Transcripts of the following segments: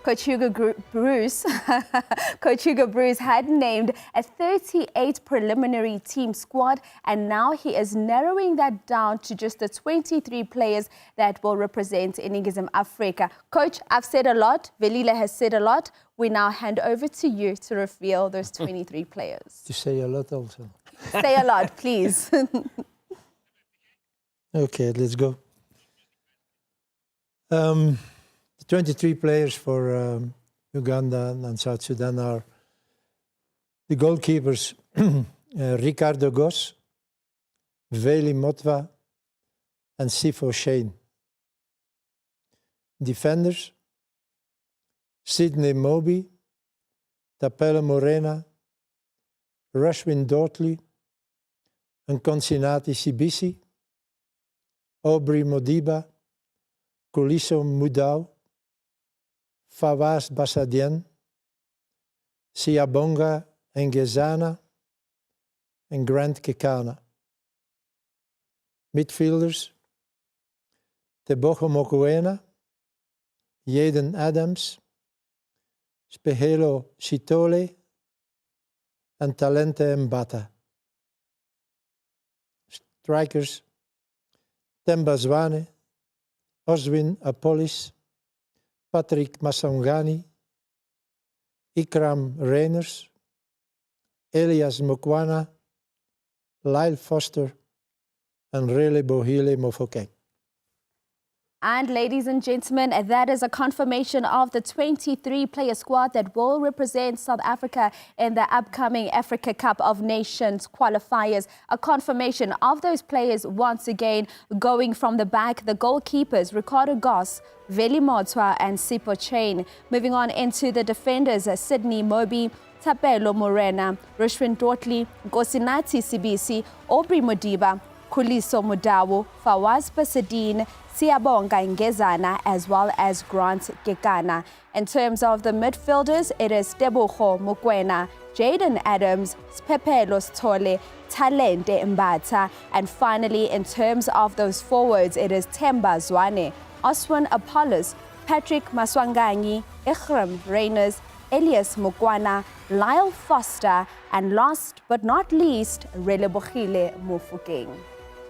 Coach Hugo Broos, Coach Hugo Broos had named a 38 preliminary team squad, and now he is narrowing that down to just the 23 players that will represent Iningizimu Africa. Coach, I've said a lot. Velile has said a lot. We now hand over to you to reveal those 23 players. To say a lot also. Say a lot, please. Okay, let's go. The 23 players for Uganda and South Sudan are the goalkeepers Ricardo Goss, Veli Motwa, and Sifo Shane. Defenders Sidney Moby, Tapela Morena, Rushwin Dortley, and Consinati Sibisi, Aubrey Modiba, Kuliso Mudau, Fawaz Basadien, Siabonga Ngezana, and Grant Kekana. Midfielders Tebogo Mokoena, Jaden Adams, Spehelo Sitole, and Talente Mbata. Strikers Temba Zwane, Oswin Apollis, Patrick Masangani, Ikram Reiners, Elias Mokwana, Lyle Foster, and Rele Bohile Mofokeng. And ladies and gentlemen, that is a confirmation of the 23-player squad that will represent South Africa in the upcoming Africa Cup of Nations qualifiers. A confirmation of those players once again going from the back, the goalkeepers, Ricardo Goss, Veli Motwa and Sifo Shane. Moving on into the defenders, Sidney Moby, Tapelo Morena, Rushwin Dortley, Gosinati Sibisi, Aubrey Modiba, Kuliso Mudawu, Fawaz Basadien, Siabonga Ngezana, as well as Grant Kekana. In terms of the midfielders, it is Tebogo Mokoena, Jaden Adams, Spepelo Sithole, Talente Mbata, and finally, in terms of those forwards, it is Temba Zwane, Oswin Apollos, Patrick Maswanganyi, Ikram Reiners, Elias Mokwana, Lyle Foster, and last but not least, Relebohile Mofokeng.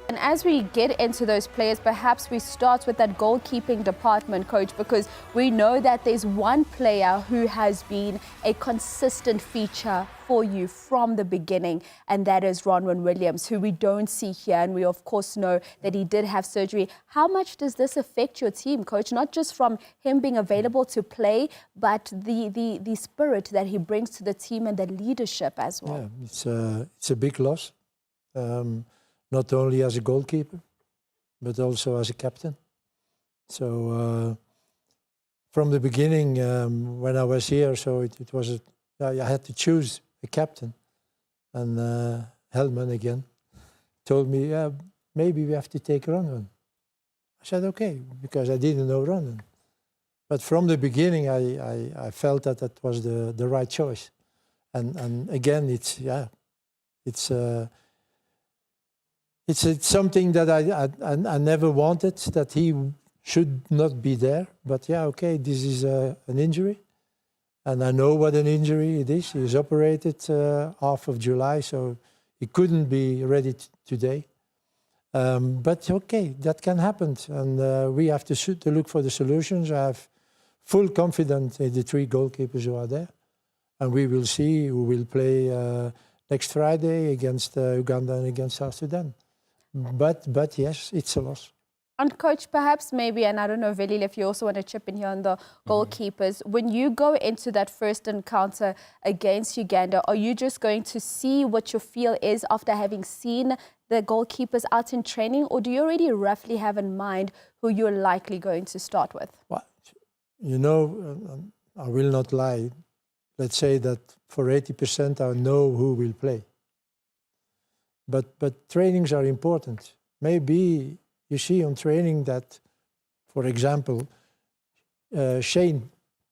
And as we get into those players, perhaps we start with that goalkeeping department, Coach, because we know that there's one player who has been a consistent feature for you from the beginning, and that is Ronwen Williams, who we don't see here, and we of course know that he did have surgery. How much does this affect your team, Coach? Not just from him being available to play, but the spirit that he brings to the team and the leadership as well. Yeah, it's a big loss. Not only as a goalkeeper, but also as a captain. So from the beginning, when I was here, so it was I had to choose a captain, and Hellman again told me, maybe we have to take Ronwen. I said okay, because I didn't know Ronwen. But from the beginning, I felt that that was the right choice, and again, it's something that I never wanted, that he should not be there. But yeah, okay, this is an injury. And I know what an injury it is. He was operated half of July, so he couldn't be ready today. But okay, that can happen. And we have to look for the solutions. I have full confidence in the three goalkeepers who are there. And we will see who will play next Friday against Uganda and against South Sudan. But yes, it's a loss. And Coach, perhaps maybe, and I don't know, Velile, if you also want to chip in here on the goalkeepers, when you go into that first encounter against Uganda, are you just going to see what your feel is after having seen the goalkeepers out in training, or do you already roughly have in mind who you're likely going to start with? Well, you know, I will not lie. Let's say that for 80% I know who will play. But trainings are important. Maybe you see on training that, for example, Shane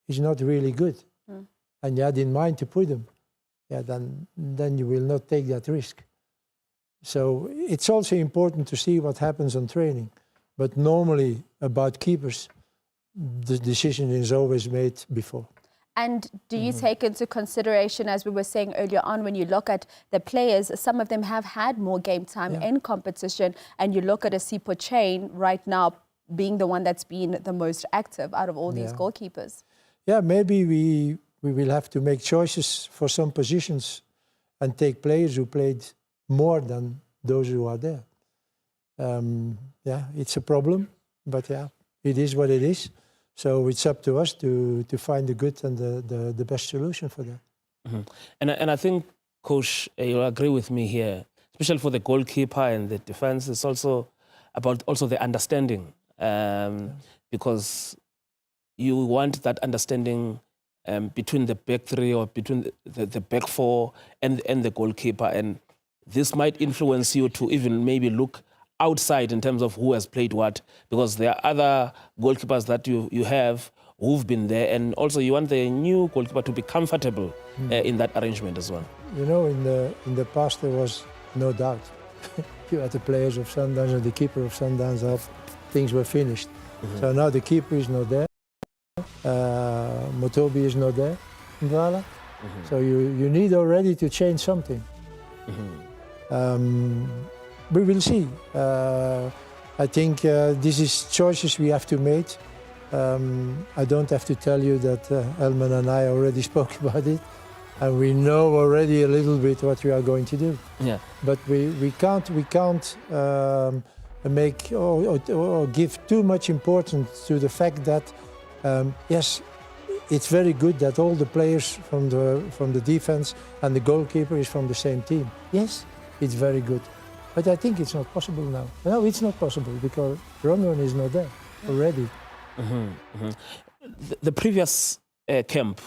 is not really good, and you had in mind to put him. Yeah, then you will not take that risk. So it's also important to see what happens on training. But normally about keepers, the decision is always made before. And do you take into consideration, as we were saying earlier on, when you look at the players, some of them have had more game time in competition, and you look at a Sipho Chain right now being the one that's been the most active out of all these goalkeepers? Yeah, maybe we will have to make choices for some positions and take players who played more than those who are there. Yeah, it's a problem, but yeah, it is what it is. So it's up to us to find the good and the best solution for that. And I think, Coach, you'll agree with me here, especially for the goalkeeper and the defense. It's also about the understanding, because you want that understanding between the back three or between the back four and the goalkeeper. And this might influence you to even maybe look outside in terms of who has played what, because there are other goalkeepers that you have who've been there, and also you want the new goalkeeper to be comfortable in that arrangement as well. You know, in the past there was no doubt. You had the players of Sundowns and the keeper of Sundowns up, things were finished. So now the keeper is not there, Motobi is not there, Mvala. So you need already to change something. We will see. I think this is choices we have to make. I don't have to tell you that Elman and I already spoke about it, and we know already a little bit what we are going to do. Yeah. But we can't make or give too much importance to the fact that yes, it's very good that all the players from the defense and the goalkeeper is from the same team. Yes, it's very good. But I think it's not possible now. No, it's not possible because Ronron is not there already. The previous camp,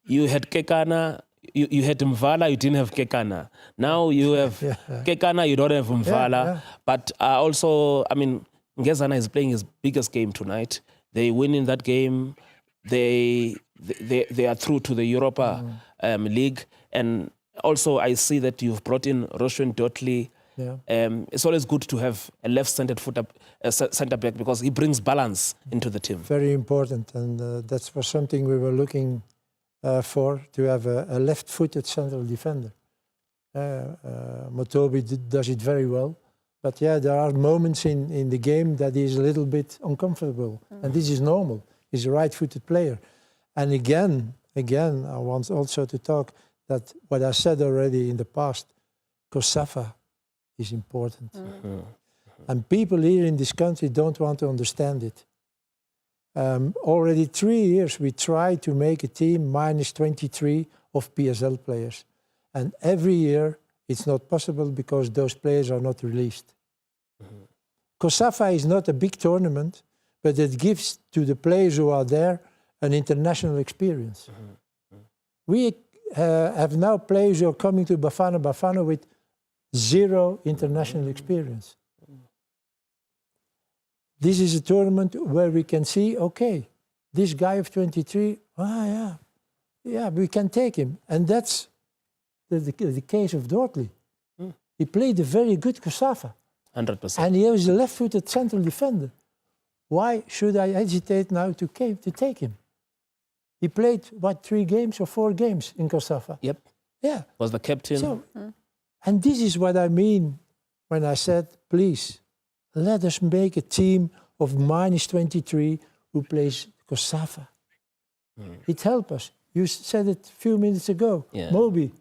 you had Kekana, you had Mvala, you didn't have Kekana. Now you have Kekana, you don't have Mvala. But also, I mean, Ngezana is playing his biggest game tonight. They win in that game. They are through to the Europa League. And also, I see that you've brought in Roshan Dotley. Yeah. It's always good to have a left-centered centre back because he brings balance into the team. Very important, and that was something we were looking for, to have a left-footed central defender. Motobi does it very well, but yeah, there are moments in the game that he's a little bit uncomfortable, and this is normal. He's a right-footed player. And again, I want also to talk that what I said already in the past, COSAFA is important. And people here in this country don't want to understand it. Already 3 years we tried to make a team minus 23 of PSL players. And every year it's not possible because those players are not released. COSAFA is not a big tournament, but it gives to the players who are there an international experience. We have now players who are coming to Bafana Bafana with zero international experience. This is a tournament where we can see, okay, this guy of 23, yeah, we can take him. And that's the case of Dortley. He played a very good COSAFA. 100%. And he was a left-footed central defender. Why should I hesitate now to take him? He played, 3 games or 4 games in COSAFA? Yep. Yeah. Was the captain. So, and this is what I mean when I said, please, let us make a team of minus 23 who plays COSAFA. It helps us. You said it a few minutes ago. Yeah. Moby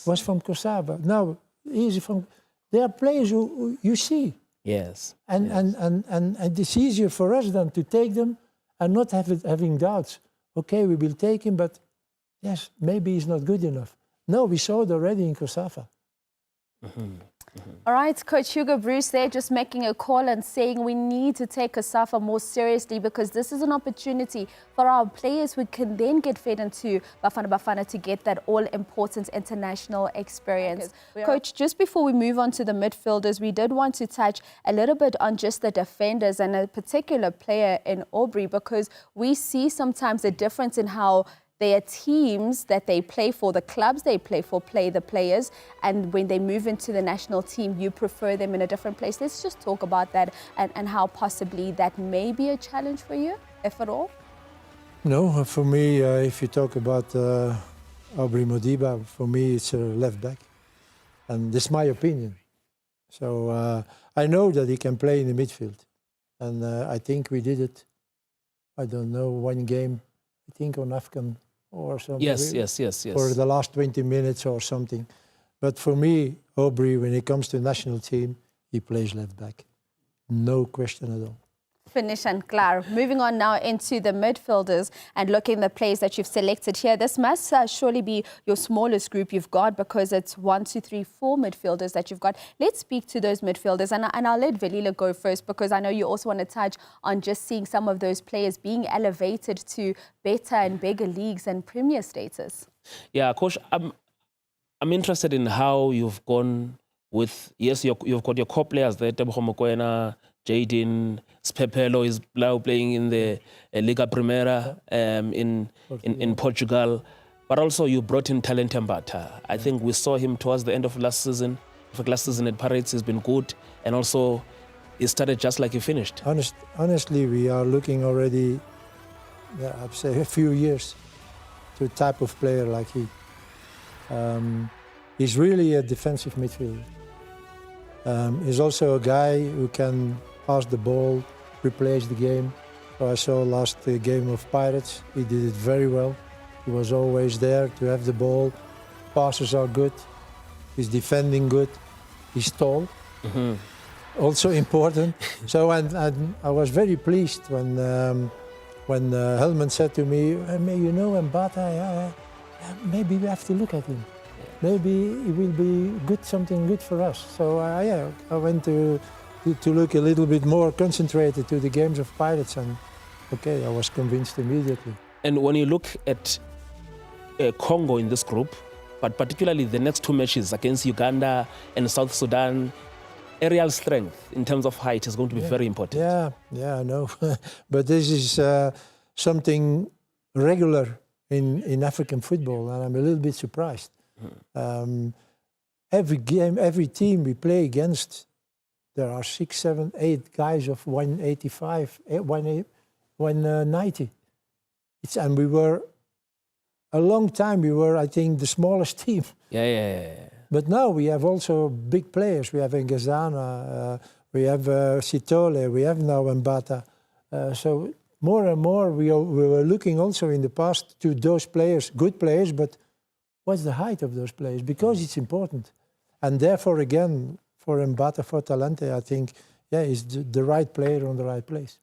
was from COSAFA. Now, he's from... There are players who you see. Yes. And it's easier for us than to take them and not having doubts. Okay, we will take him, but yes, maybe he's not good enough. No, we saw it already in COSAFA. All right, Coach Hugo Broos there just making a call and saying we need to take COSAFA more seriously because this is an opportunity for our players who can then get fed into Bafana Bafana to get that all-important international experience. Coach, just before we move on to the midfielders, we did want to touch a little bit on just the defenders and a particular player in Aubrey because we see sometimes a difference in how their teams that they play for, the clubs they play for, play the players. And when they move into the national team, you prefer them in a different place. Let's just talk about that and how possibly that may be a challenge for you. if at all? No, for me, if you talk about Aubrey Modiba, for me it's a left back. And this is my opinion. So I know that he can play in the midfield. And I think we did it, I don't know, one game, I think on AFCON or something. Yes. For the last 20 minutes or something. But for me, Aubrey, when it comes to national team, he plays left back. No question at all. Finish and Clar. Moving on now into the midfielders and looking at the players that you've selected here. This must surely be your smallest group you've got because it's 1, 2, 3, 4 midfielders that you've got. Let's speak to those midfielders and I'll let Velile go first because I know you also want to touch on just seeing some of those players being elevated to better and bigger leagues and premier status. Yeah, Coach, I'm interested in how you've gone with, yes, you've got your core players there, Tebogo Mokoena, Jayden, Spepelo is now playing in the Liga Primera in Portugal. But also you brought in Talent Mbata. I think we saw him towards the end of last season. In fact, last season at Pirates he's been good. And also he started just like he finished. Honestly, we are looking already, I'd say a few years to a type of player like he. He's really a defensive midfielder. He's also a guy who can pass the ball, replace the game. So I saw last game of Pirates, he did it very well. He was always there to have the ball. Passes are good. He's defending good. He's tall. Mm-hmm. Also important. So and I was very pleased when Helman said to me, you know, Mbata, maybe we have to look at him. Maybe it will be good, something good for us. So I went to look a little bit more concentrated to the games of Pirates, and okay, I was convinced immediately. And when you look at Congo in this group, but particularly the next 2 matches against Uganda and South Sudan, aerial strength in terms of height is going to be very important. Yeah, I know. But this is something regular in African football, and I'm a little bit surprised. Every game, every team we play against, there are 6, 7, 8 guys of 185, 190. And we were, a long time, we were, I think, the smallest team. Yeah. But now we have also big players. We have Ngazana, we have Sitole, we have now Mbata. So more and more we were looking also in the past to those players, good players, but what's the height of those players? Because it's important. And therefore, again, for Mbata, for Talente, I think, he's the right player on the right place.